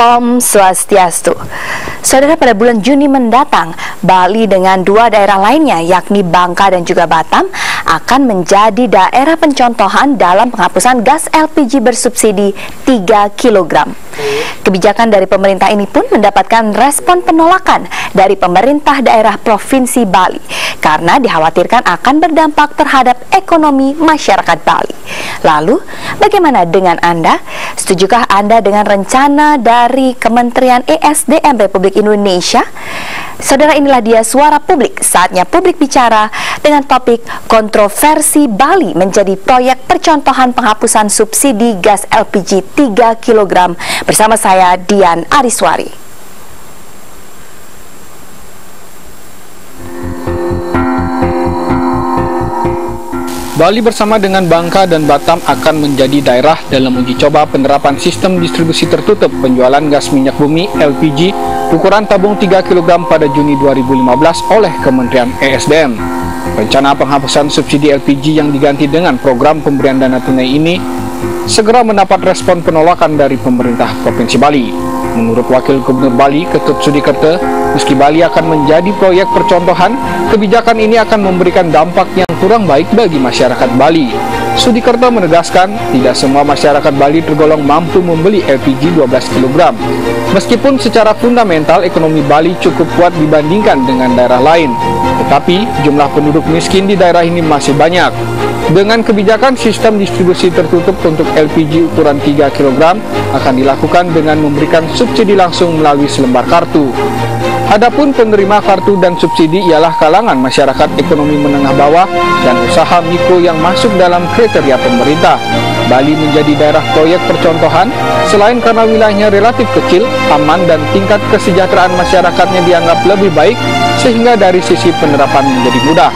Om Swastiastu. Saudara, pada bulan Juni mendatang, Bali dengan dua daerah lainnya yakni Bangka dan juga Batam akan menjadi daerah pencontohan dalam penghapusan gas LPG bersubsidi 3 kg. Kebijakan dari pemerintah ini pun mendapatkan respon penolakan dari pemerintah daerah Provinsi Bali karena dikhawatirkan akan berdampak terhadap ekonomi masyarakat Bali. Lalu, bagaimana dengan Anda? Setujukah Anda dengan rencana dari Kementerian ESDM Republik Indonesia? Saudara, inilah dia Suara Publik. Saatnya publik bicara dengan topik kontroversi Bali menjadi proyek percontohan penghapusan subsidi gas LPG 3 kg. Bersama saya, Dian Ariswari. Bali bersama dengan Bangka dan Batam akan menjadi daerah dalam uji coba penerapan sistem distribusi tertutup penjualan gas minyak bumi LPG ukuran tabung 3 kg pada Juni 2015 oleh Kementerian ESDM. Rencana penghapusan subsidi LPG yang diganti dengan program pemberian dana tunai ini segera mendapat respon penolakan dari pemerintah Provinsi Bali. Menurut Wakil Gubernur Bali, Ketut Sudikerte, meski Bali akan menjadi proyek percontohan, kebijakan ini akan memberikan dampak yang kurang baik bagi masyarakat Bali. Sudikerte menegaskan, tidak semua masyarakat Bali tergolong mampu membeli LPG 12 kg. Meskipun secara fundamental ekonomi Bali cukup kuat dibandingkan dengan daerah lain, tetapi jumlah penduduk miskin di daerah ini masih banyak. Dengan kebijakan sistem distribusi tertutup untuk LPG ukuran 3 kg akan dilakukan dengan memberikan subsidi langsung melalui selembar kartu. Adapun penerima kartu dan subsidi ialah kalangan masyarakat ekonomi menengah bawah dan usaha mikro yang masuk dalam kriteria pemerintah. Bali menjadi daerah proyek percontohan selain karena wilayahnya relatif kecil, aman, dan tingkat kesejahteraan masyarakatnya dianggap lebih baik sehingga dari sisi penerapan menjadi mudah.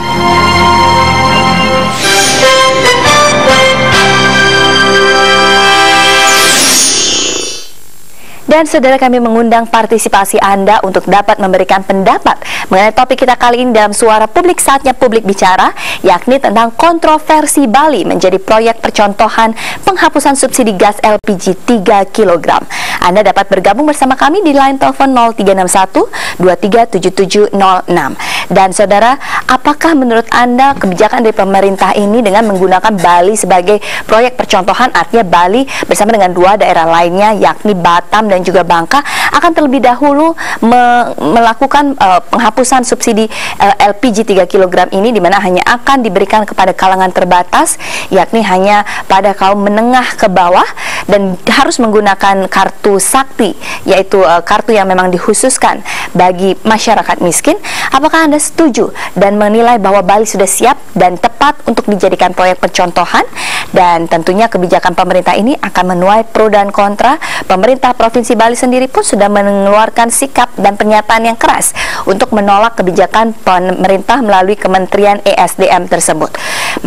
Dan saudara, kami mengundang partisipasi Anda untuk dapat memberikan pendapat mengenai topik kita kali ini dalam Suara Publik. Saatnya publik bicara, yakni tentang kontroversi Bali menjadi proyek percontohan penghapusan subsidi gas LPG 3 kg. Anda dapat bergabung bersama kami di line telepon 0361 237706. Dan saudara, apakah menurut Anda kebijakan dari pemerintah ini dengan menggunakan Bali sebagai proyek percontohan, artinya Bali bersama dengan dua daerah lainnya yakni Batam dan juga Bangka akan terlebih dahulu melakukan penghapusan subsidi LPG 3 kg ini, di mana hanya akan diberikan kepada kalangan terbatas, yakni hanya pada kaum menengah ke bawah dan harus menggunakan kartu sakti, yaitu kartu yang memang dikhususkan bagi masyarakat miskin. Apakah Anda setuju dan menilai bahwa Bali sudah siap dan tepat untuk dijadikan proyek percontohan? Dan tentunya kebijakan pemerintah ini akan menuai pro dan kontra. Pemerintah Provinsi Bali sendiri pun sudah mengeluarkan sikap dan pernyataan yang keras untuk menolak kebijakan pemerintah melalui Kementerian ESDM tersebut.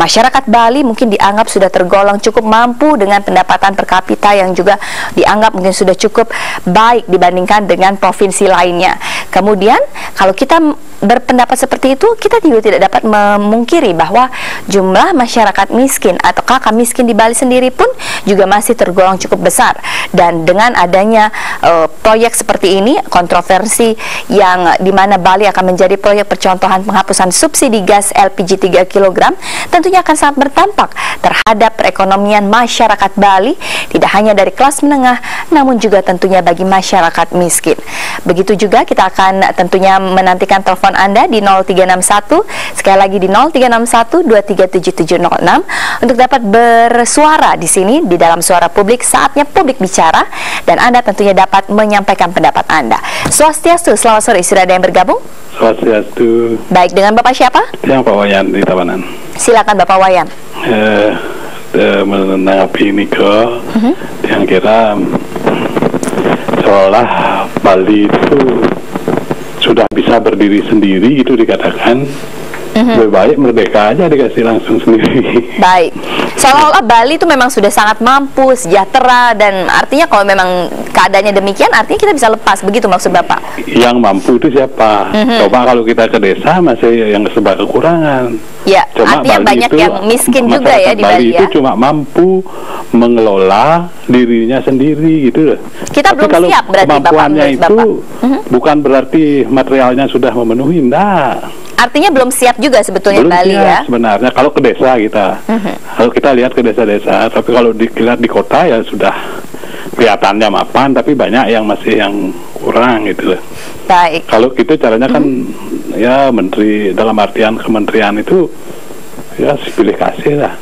Masyarakat Bali mungkin dianggap sudah tergolong cukup mampu dengan pendapatan per kapita yang juga dianggap mungkin sudah cukup baik dibandingkan dengan provinsi lainnya. Kemudian kalau kita berpendapat seperti itu, kita juga tidak dapat memungkiri bahwa jumlah masyarakat miskin atau kakak miskin di Bali sendiri pun juga masih tergolong cukup besar. Dan dengan adanya proyek seperti ini, kontroversi yang dimana Bali akan menjadi proyek percontohan penghapusan subsidi gas LPG 3 kg, tentunya akan sangat berdampak terhadap perekonomian masyarakat Bali, tidak hanya dari kelas menengah, namun juga tentunya bagi masyarakat miskin. Begitu juga kita akan tentunya menantikan telepon Anda di 0361, sekali lagi di 0361 237706 untuk dapat bersuara di sini di dalam Suara Publik. Saatnya publik bicara dan Anda tentunya dapat menyampaikan pendapat Anda. Swastiastu, selamat sore, sudah ada yang bergabung? Swastiastu. Baik, dengan Bapak siapa? Yang Pak Wayan di Tabanan. Silakan Bapak Wayan. Menanggapi ini yang kira seolah Bali itu sudah bisa berdiri sendiri, itu dikatakan Lebih baik merdeka aja dikasih langsung sendiri. Baik, seolah-olah Bali itu memang sudah sangat mampu, sejahtera, dan artinya kalau memang keadaannya demikian, artinya kita bisa lepas, begitu maksud Bapak? Yang mampu itu siapa? Coba kalau kita ke desa masih yang serba kekurangan. Ya, Cuma artinya Bali banyak itu, yang miskin juga ya di Bali itu ya. cuma mampu mengelola dirinya sendiri gitu loh. Kita Tapi belum kalau siap berarti, Bapak, kemampuannya menurut itu Bapak. bukan berarti materialnya sudah memenuhi, enggak. Artinya belum siap juga sebetulnya Belum Bali siap ya. sebenarnya kalau ke desa kita. Kalau kita lihat ke desa-desa, tapi kalau dilihat di kota ya sudah kelihatannya mapan, tapi banyak yang masih yang kurang gitu loh. Baik. Kalau gitu caranya kan ya menteri dalam artian kementerian itu ya pilih kasih lah.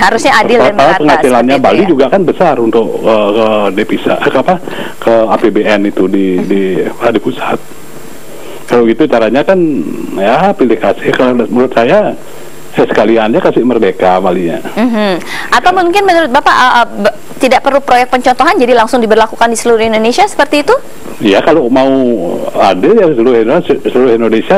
Harusnya adil dan Karena merata. penghasilannya seperti itu Bali ya. juga kan besar untuk ke devisa ke APBN itu di pusat. Kalau gitu caranya kan ya pilih kasih. Kalau menurut saya sekaliannya kasih merdeka Balinya. Atau mungkin menurut Bapak tidak perlu proyek pencontohan, jadi langsung diberlakukan di seluruh Indonesia seperti itu? Ya kalau mau ada ya seluruh Indonesia.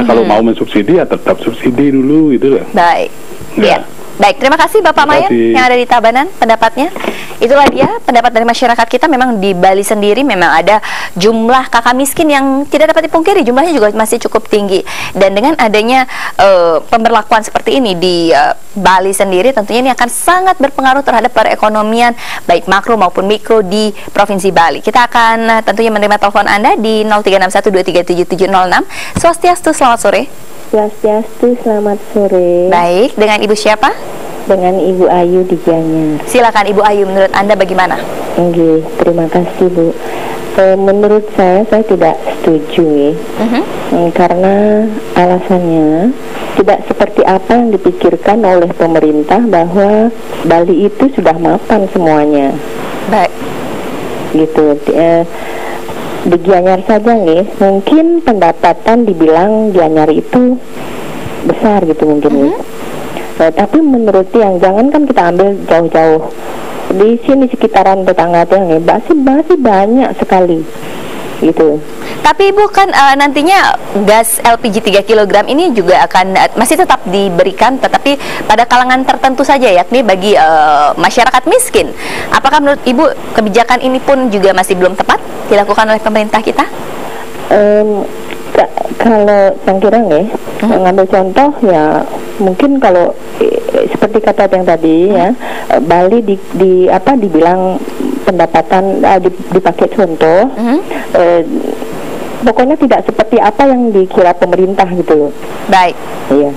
Kalau mau mensubsidi ya tetap subsidi dulu gitu loh. Baik. Ya. Baik, terima kasih Bapak Mayan yang ada di Tabanan pendapatnya. Itulah dia pendapat dari masyarakat kita. Memang di Bali sendiri memang ada jumlah kakak miskin yang tidak dapat dipungkiri, jumlahnya juga masih cukup tinggi. Dan dengan adanya pemberlakuan seperti ini di Bali sendiri, tentunya ini akan sangat berpengaruh terhadap perekonomian baik makro maupun mikro di Provinsi Bali. Kita akan tentunya menerima telepon Anda di 0361237706. Swastiastu, selamat sore. Swastiastu, selamat sore. Baik, dengan Ibu siapa? Dengan Ibu Ayu di Gianyar. Silakan Ibu Ayu, menurut Anda bagaimana? Oke, terima kasih Bu. Menurut saya tidak setuju karena alasannya tidak seperti apa yang dipikirkan oleh pemerintah bahwa Bali itu sudah mapan semuanya. Baik. Gitu. Di Gianyar saja nih, mungkin pendapatan dibilang Gianyar itu besar gitu mungkin. Tapi menurut yang jangan kan kita ambil jauh-jauh. Di sini sekitaran tetangga-tetangga masih banyak sekali gitu. Tapi Ibu kan nantinya gas LPG 3 kg ini juga akan masih tetap diberikan, tetapi pada kalangan tertentu saja, yakni bagi masyarakat miskin. Apakah menurut Ibu kebijakan ini pun juga masih belum tepat dilakukan oleh pemerintah kita? Kalau saya kira mengambil contoh ya mungkin kalau seperti kata yang tadi ya, Bali dibilang pendapatan dipakai contoh, pokoknya tidak seperti apa yang dikira pemerintah gitu loh. Baik. Iya.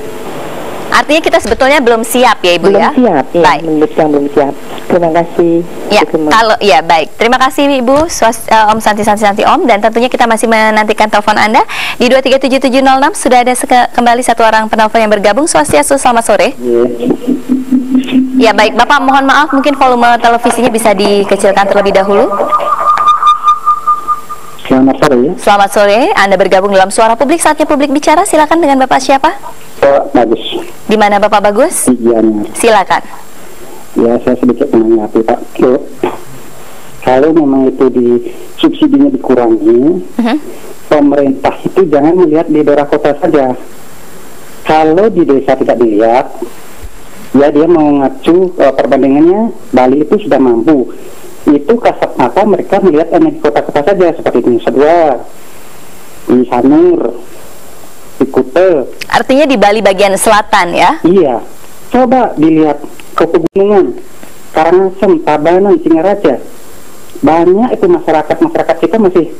Artinya kita sebetulnya belum siap ya Ibu belum ya? Siap, ya. Baik. Menurut yang belum siap. Terima kasih. Ya, kalau ya baik. Terima kasih Ibu Om Santi Om, dan tentunya kita masih menantikan telepon Anda di 237706. Sudah ada kembali satu orang penelpon yang bergabung. Swastiastu, selamat sore. Ya baik, Bapak mohon maaf mungkin volume televisinya bisa dikecilkan terlebih dahulu. Selamat sore. Selamat sore, Anda bergabung dalam Suara Publik, saatnya publik bicara. Silakan, dengan Bapak siapa? Pak Bagus. Di mana Bapak Bagus? Di Gianyar. Silakan. Ya, saya sedikit menanggapi Pak. Kalau memang itu subsidinya dikurangi, pemerintah itu jangan melihat di daerah kota saja. Kalau di desa tidak dilihat, ya dia mengacu perbandingannya Bali itu sudah mampu. Itu kasat mata mereka melihat di kota-kota saja seperti di Nusa Dua, di Sanur, di Kuta. Artinya di Bali bagian selatan ya? Iya. Coba dilihat ke pegunungan, Karangasem, Tabanan, Singaraja. Banyak itu masyarakat kita masih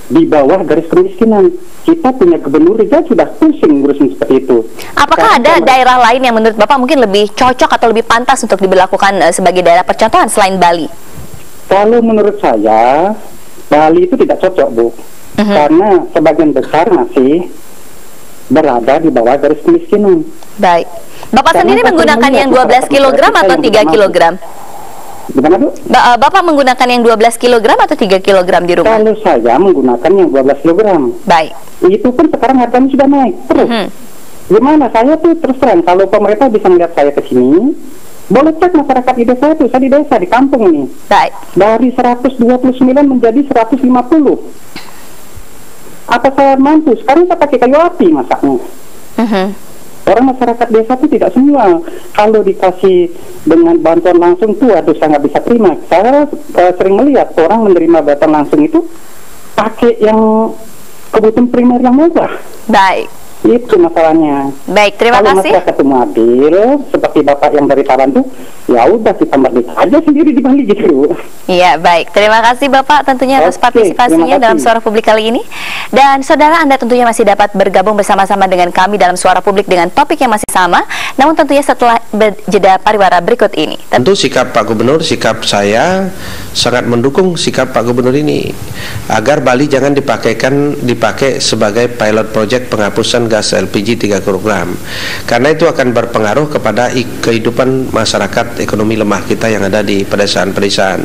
di bawah garis kemiskinan. Kita punya gubernur juga sudah pusing ngurusin seperti itu. Apakah ada daerah lain yang menurut Bapak mungkin lebih cocok atau lebih pantas untuk diberlakukan sebagai daerah percontohan selain Bali? Kalau menurut saya, Bali itu tidak cocok, Bu. Karena sebagian besar masih berada di bawah garis kemiskinan. Baik. Bapak sendiri menggunakan yang 12 kg atau 3 kg? Gimana, Bu? Bapak menggunakan yang 12 kg atau 3 kg di rumah? Kalau saya menggunakan yang 12 kg. Baik. Itu pun sekarang harganya sudah naik terus. Gimana? Saya tuh terus terang, kalau pemerintah bisa melihat saya ke sini, boleh cek masyarakat di desa itu. Saya di desa, di kampung ini. Baik. Dari 129 menjadi 150. Apa saya mampu? Sekarang saya pakai kayu api masaknya. Orang masyarakat desa itu tidak semua kalau dikasih dengan bantuan langsung tuh aduh sangat bisa terima. Saya sering melihat orang menerima bantuan langsung itu pakai yang kebutuhan primer yang murah. Baik. Itu masalahnya. Baik, terima kalau kasih. Kalau masyarakat itu adil, seperti Bapak yang dari Taran tuh, ya udah kita merdeka aja sendiri di Bali gitu. Iya, baik. Terima kasih Bapak tentunya atas partisipasinya dalam Suara Publik kali ini. Dan saudara, Anda tentunya masih dapat bergabung bersama-sama dengan kami dalam Suara Publik dengan topik yang masih sama, namun tentunya setelah jeda pariwara berikut ini. Tentu sikap Pak Gubernur, sikap saya sangat mendukung sikap Pak Gubernur ini agar Bali jangan dipakai sebagai pilot project penghapusan gas LPG 3 kg, karena itu akan berpengaruh kepada kehidupan masyarakat ekonomi lemah kita yang ada di pedesaan-pedesaan.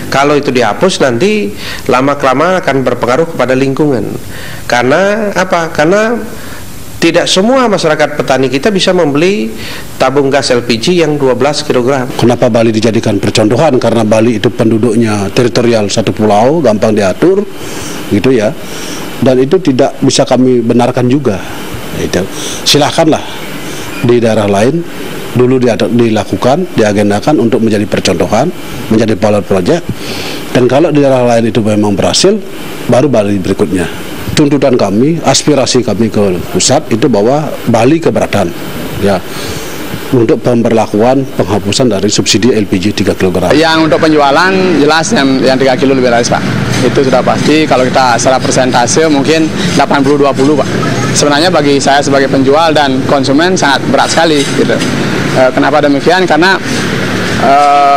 Kalau itu dihapus nanti lama-kelamaan akan berpengaruh kepada lingkungan. Karena apa? Karena tidak semua masyarakat petani kita bisa membeli tabung gas LPG yang 12 kg. Kenapa Bali dijadikan percontohan? Karena Bali itu penduduknya teritorial satu pulau, gampang diatur, gitu ya. Dan itu tidak bisa kami benarkan juga. Itu silahkanlah di daerah lain dulu dilakukan, diagendakan untuk menjadi percontohan, menjadi pilot project. Dan kalau di daerah lain itu memang berhasil, baru Bali berikutnya. Tuntutan kami, aspirasi kami ke pusat itu bahwa Bali keberatan, ya, untuk pemberlakuan penghapusan dari subsidi LPG 3 kg. Yang untuk penjualan jelas yang 3 kilo lebih rasis Pak. Itu sudah pasti. Kalau kita secara persentase mungkin 80-20 Pak. Sebenarnya bagi saya sebagai penjual dan konsumen sangat berat sekali gitu. Kenapa demikian? Karena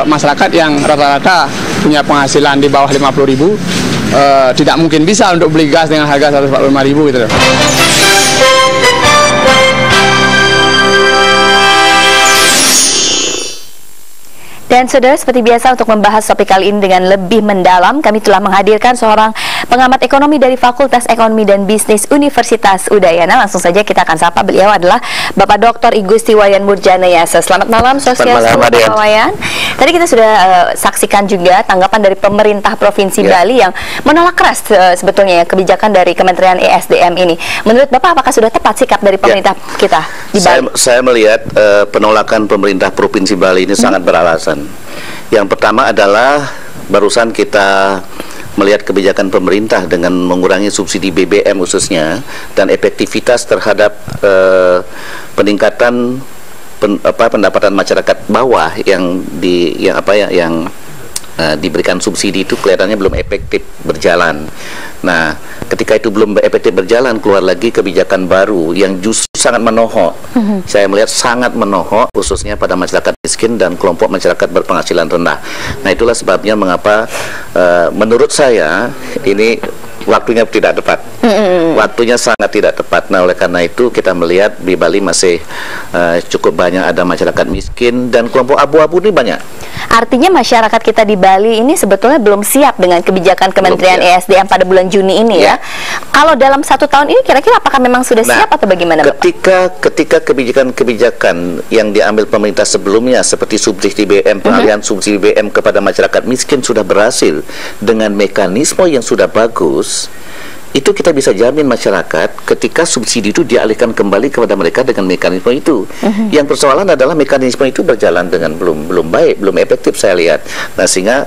masyarakat yang rata-rata punya penghasilan di bawah 50.000 tidak mungkin bisa untuk beli gas dengan harga 145.000 gitu. Dan saudara, seperti biasa untuk membahas topik kali ini dengan lebih mendalam, kami telah menghadirkan seorang pengamat ekonomi dari Fakultas Ekonomi dan Bisnis Universitas Udayana. Langsung saja kita akan sapa, beliau adalah Bapak Dr. I Gusti Wayan Murjanayasa. Selamat malam, Swastiastu, Bapak Wayan. Tadi kita sudah saksikan juga tanggapan dari pemerintah Provinsi Bali yang menolak keras sebetulnya kebijakan dari Kementerian ESDM ini. Menurut Bapak, apakah sudah tepat sikap dari pemerintah kita di Bali? Saya melihat penolakan pemerintah Provinsi Bali ini sangat beralasan. Yang pertama adalah barusan kita melihat kebijakan pemerintah dengan mengurangi subsidi BBM khususnya dan efektivitas terhadap peningkatan pendapatan masyarakat bawah yang diberikan subsidi itu kelihatannya belum efektif berjalan. Nah, ketika itu belum efektif berjalan, keluar lagi kebijakan baru yang justru sangat menohok. Saya melihat sangat menohok khususnya pada masyarakat miskin dan kelompok masyarakat berpenghasilan rendah. Nah, itulah sebabnya mengapa menurut saya ini waktunya tidak tepat. Waktunya sangat tidak tepat. Nah, oleh karena itu kita melihat di Bali masih cukup banyak ada masyarakat miskin dan kelompok abu-abu ini banyak. Artinya masyarakat kita di Bali ini sebetulnya belum siap dengan kebijakan Kementerian ESDM pada bulan Juni ini ya. Kalau dalam 1 tahun ini kira-kira apakah memang sudah siap atau bagaimana, Bapak? Ketika kebijakan-kebijakan yang diambil pemerintah sebelumnya seperti subsidi BBM, pengalihan subsidi BBM kepada masyarakat miskin sudah berhasil dengan mekanisme yang sudah bagus, itu kita bisa jamin masyarakat ketika subsidi itu dialihkan kembali kepada mereka dengan mekanisme itu. Yang persoalan adalah mekanisme itu berjalan dengan belum baik, belum efektif saya lihat. Nah, sehingga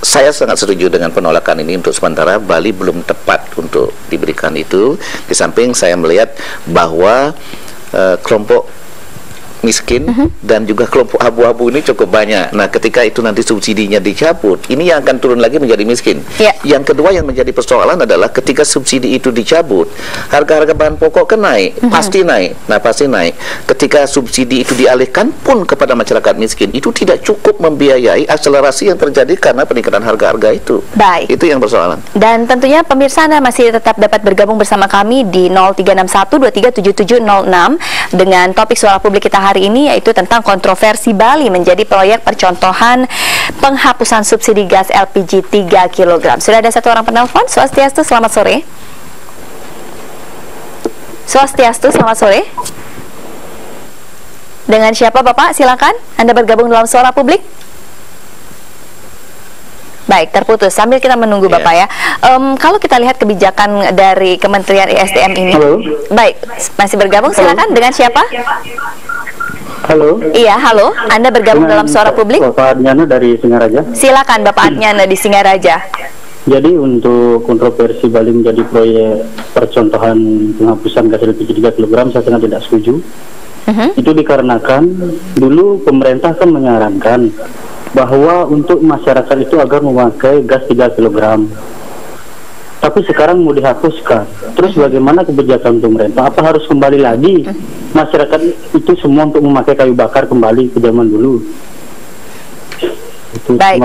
saya sangat setuju dengan penolakan ini. Untuk sementara Bali belum tepat untuk diberikan itu. Di samping saya melihat bahwa kelompok miskin dan juga kelompok abu-abu ini cukup banyak. Nah, ketika itu nanti subsidinya dicabut, ini yang akan turun lagi menjadi miskin. Yang kedua yang menjadi persoalan adalah ketika subsidi itu dicabut, harga-harga bahan pokok kan naik, pasti naik. Nah, pasti naik. Ketika subsidi itu dialihkan pun kepada masyarakat miskin, itu tidak cukup membiayai akselerasi yang terjadi karena peningkatan harga-harga itu. Baik. Itu yang persoalan. Dan tentunya pemirsa Anda masih tetap dapat bergabung bersama kami di 0361237706 dengan topik Suara Publik kita hari ini, yaitu tentang kontroversi Bali menjadi proyek percontohan penghapusan subsidi gas LPG 3 kg. Sudah ada satu orang penelpon. Swastiastu, selamat sore. Swastiastu, selamat sore. Dengan siapa Bapak? Silakan. Anda bergabung dalam Suara Publik. Baik, terputus. Sambil kita menunggu Bapak ya. Kalau kita lihat kebijakan dari Kementerian ISDM ini. Halo. Baik, masih bergabung, silakan. Dengan siapa? Halo. Iya, halo. Anda bergabung dalam Suara Publik. Bapak Adnyana dari Singaraja. Silakan Bapak Adnyana di Singaraja. Jadi untuk kontroversi Bali menjadi proyek percontohan penghapusan gas LPG 3 kg, saya sangat tidak setuju. Itu dikarenakan dulu pemerintah kan menyarankan bahwa untuk masyarakat itu agar memakai gas 3 kg. Tapi sekarang mau dihapuskan. Terus bagaimana kebijakan pemerintah? Apa harus kembali lagi masyarakat itu semua untuk memakai kayu bakar kembali ke zaman dulu? Baik,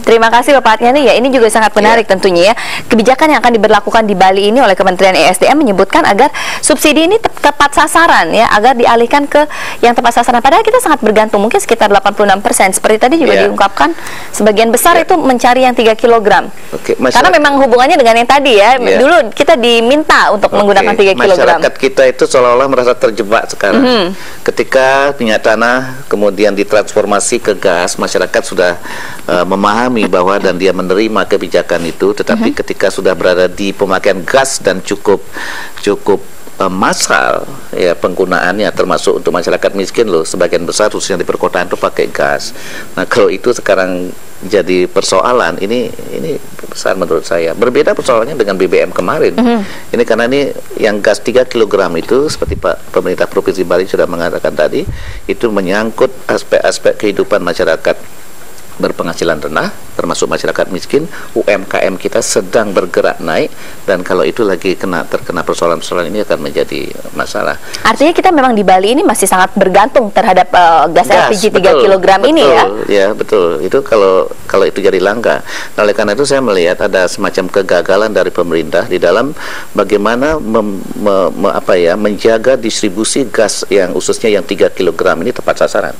terima kasih Bapak Adnyana. Ya, ini juga sangat menarik tentunya ya. Kebijakan yang akan diberlakukan di Bali ini oleh Kementerian ESDM menyebutkan agar subsidi ini tepat sasaran ya, agar dialihkan ke yang tepat sasaran. Padahal kita sangat bergantung, mungkin sekitar 86%. Seperti tadi juga diungkapkan, sebagian besar itu mencari yang 3 kg. Karena memang hubungannya dengan yang tadi ya. Dulu kita diminta untuk menggunakan 3 kg. Masyarakat kita itu seolah-olah merasa terjebak sekarang. Ketika minyak tanah kemudian ditransformasi ke gas, masyarakat sudah memahami bahwa dan dia menerima kebijakan itu, tetapi ketika sudah berada di pemakaian gas dan cukup massal ya penggunaannya, termasuk untuk masyarakat miskin loh, sebagian besar khususnya di perkotaan itu pakai gas. Nah, kalau itu sekarang jadi persoalan, ini besar menurut saya. Berbeda persoalannya dengan BBM kemarin. Ini karena ini yang gas 3 kg itu seperti Pak pemerintah Provinsi Bali sudah mengatakan tadi, itu menyangkut aspek-aspek kehidupan masyarakat berpenghasilan rendah, termasuk masyarakat miskin. UMKM kita sedang bergerak naik, dan kalau itu lagi terkena persoalan-persoalan ini akan menjadi masalah. Artinya kita memang di Bali ini masih sangat bergantung terhadap gas LPG 3 kg ini ya. Ya, betul. Itu kalau itu jadi langka. Nah, oleh karena itu saya melihat ada semacam kegagalan dari pemerintah di dalam bagaimana menjaga distribusi gas yang khususnya yang 3 kg ini tepat sasaran.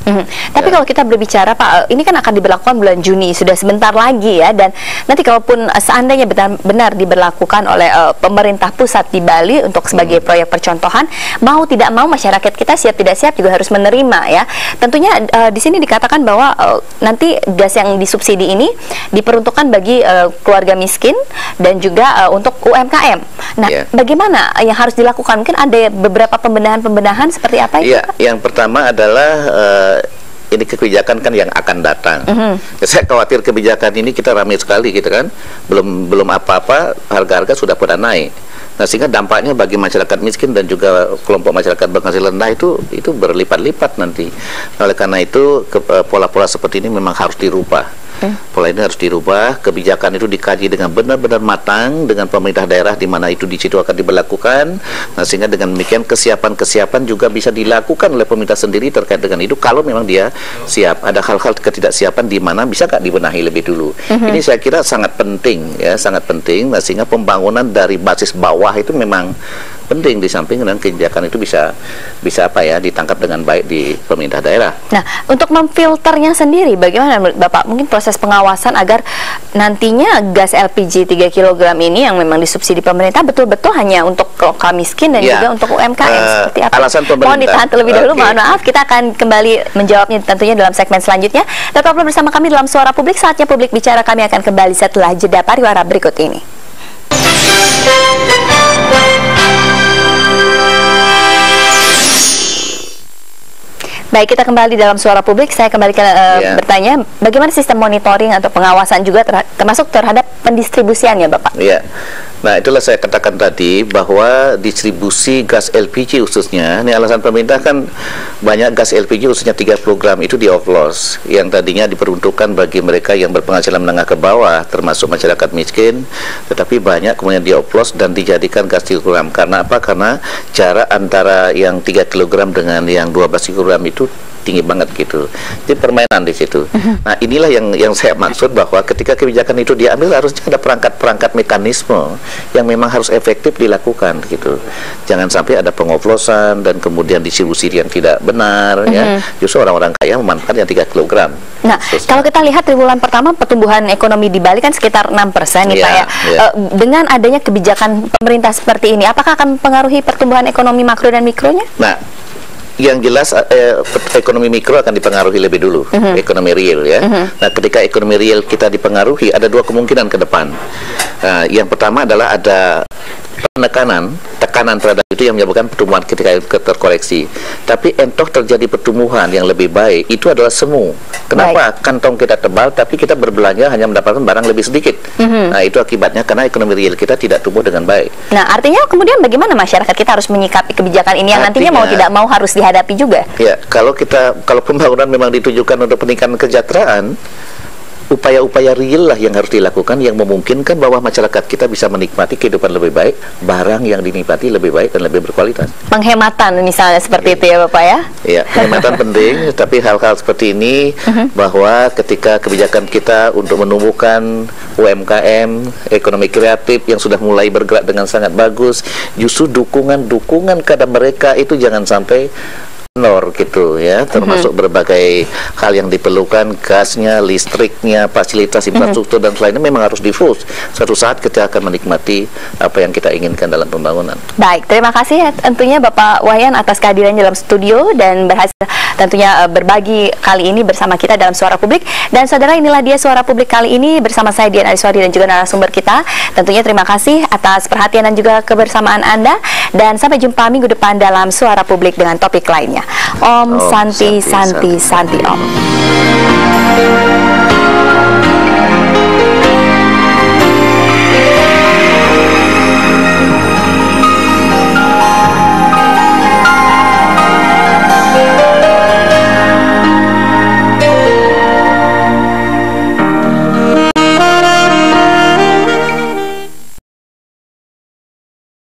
Tapi kalau kita berbicara Pak, ini kan akan diberlakukan bulan Juni, sudah sebentar lagi ya, dan nanti kalaupun seandainya benar diberlakukan oleh pemerintah pusat di Bali untuk sebagai proyek percontohan, mau tidak mau masyarakat kita siap tidak siap juga harus menerima ya. Tentunya di sini dikatakan bahwa nanti gas yang disubsidi ini diperuntukkan bagi keluarga miskin dan juga untuk UMKM. Nah, bagaimana yang harus dilakukan? Mungkin ada beberapa pembenahan seperti apa itu? Yang pertama adalah ini kebijakan kan yang akan datang. Saya khawatir kebijakan ini kita ramai sekali gitu kan, belum apa-apa harga-harga sudah pada naik. Nah, sehingga dampaknya bagi masyarakat miskin dan juga kelompok masyarakat berpenghasilan rendah itu berlipat-lipat nanti. Oleh karena itu pola-pola seperti ini memang harus dirubah. Pola ini harus dirubah, kebijakan itu dikaji dengan benar-benar matang dengan pemerintah daerah di mana itu di situ akan diberlakukan. Nah, sehingga dengan demikian kesiapan juga bisa dilakukan oleh pemerintah sendiri terkait dengan itu kalau memang dia siap. Ada hal-hal ketidaksiapan di mana bisa nggak dibenahi lebih dulu. Ini saya kira sangat penting ya, sangat penting. Nah, sehingga pembangunan dari basis bawah itu memang penting, di samping dengan kebijakan itu bisa ditangkap dengan baik di pemerintah daerah. Nah, untuk memfilternya sendiri bagaimana menurut Bapak? Mungkin proses pengawasan agar nantinya gas LPG 3 kg ini yang memang disubsidi pemerintah betul-betul hanya untuk lokal miskin dan juga untuk UMKM seperti apa? Alasan pemerintah. Mohon ditahan terlebih dahulu, mohon maaf, kita akan kembali menjawabnya tentunya dalam segmen selanjutnya. Tetaplah bersama kami dalam Suara Publik, saatnya publik bicara. Kami akan kembali setelah jeda pariwara berikut ini. Baik, kita kembali dalam Suara Publik. Saya kembali bertanya, bagaimana sistem monitoring atau pengawasan juga termasuk terhadap pendistribusiannya, Bapak? Iya. Nah, itulah saya katakan tadi bahwa distribusi gas LPG khususnya, ini alasan pemerintah kan banyak gas LPG khususnya 3 kg itu di-offload, yang tadinya diperuntukkan bagi mereka yang berpenghasilan menengah ke bawah, termasuk masyarakat miskin, tetapi banyak kemudian di-offload dan dijadikan gas 3 kg. Karena apa? Karena jarak antara yang 3 kg dengan yang 12 kg itu tinggi banget gitu. Jadi permainan di situ. Nah, inilah yang saya maksud bahwa ketika kebijakan itu diambil harusnya ada perangkat-perangkat mekanisme yang memang harus efektif dilakukan gitu. Jangan sampai ada pengoplosan dan kemudian distribusi yang tidak benar ya. Justru orang-orang kaya memanfaatkan yang 3 kg. Nah, kalau kita lihat triwulan pertama pertumbuhan ekonomi di Bali kan sekitar 6% nih Pak ya. Dengan adanya kebijakan pemerintah seperti ini, apakah akan mempengaruhi pertumbuhan ekonomi makro dan mikronya? Nah, yang jelas ekonomi mikro akan dipengaruhi lebih dulu, ekonomi real ya. Nah, ketika ekonomi real kita dipengaruhi, ada dua kemungkinan ke depan. Yang pertama adalah ada tekanan terhadap itu yang menyebabkan pertumbuhan ketika terkoreksi. Tapi entoh terjadi pertumbuhan yang lebih baik, itu adalah semu. Kenapa? Kantong kita tebal, tapi kita berbelanja hanya mendapatkan barang lebih sedikit. Nah, itu akibatnya karena ekonomi real kita tidak tumbuh dengan baik. Nah, artinya kemudian bagaimana masyarakat kita harus menyikapi kebijakan ini yang nantinya mau tidak mau harus dihadapi juga? Ya, kalau pembangunan memang ditujukan untuk peningkatan kesejahteraan, upaya-upaya real lah yang harus dilakukan yang memungkinkan bahwa masyarakat kita bisa menikmati kehidupan lebih baik, barang yang dinikmati lebih baik dan lebih berkualitas. Penghematan misalnya seperti itu ya Bapak ya? Iya, penghematan penting, tapi hal-hal seperti ini bahwa ketika kebijakan kita untuk menumbuhkan UMKM, ekonomi kreatif yang sudah mulai bergerak dengan sangat bagus, justru dukungan kepada mereka itu jangan sampai gitu ya, termasuk berbagai hal yang diperlukan, gasnya, listriknya, fasilitas infrastruktur dan lainnya memang harus difus. Suatu saat kita akan menikmati apa yang kita inginkan dalam pembangunan. Baik, terima kasih tentunya Bapak Wayan atas kehadirannya dalam studio dan berhasil tentunya berbagi kali ini bersama kita dalam Suara Publik. Dan saudara, inilah dia Suara Publik kali ini bersama saya Dian Ariswadi dan juga narasumber kita. Tentunya terima kasih atas perhatian dan juga kebersamaan Anda, dan sampai jumpa minggu depan dalam Suara Publik dengan topik lainnya. Om Santi Santi Santi Om.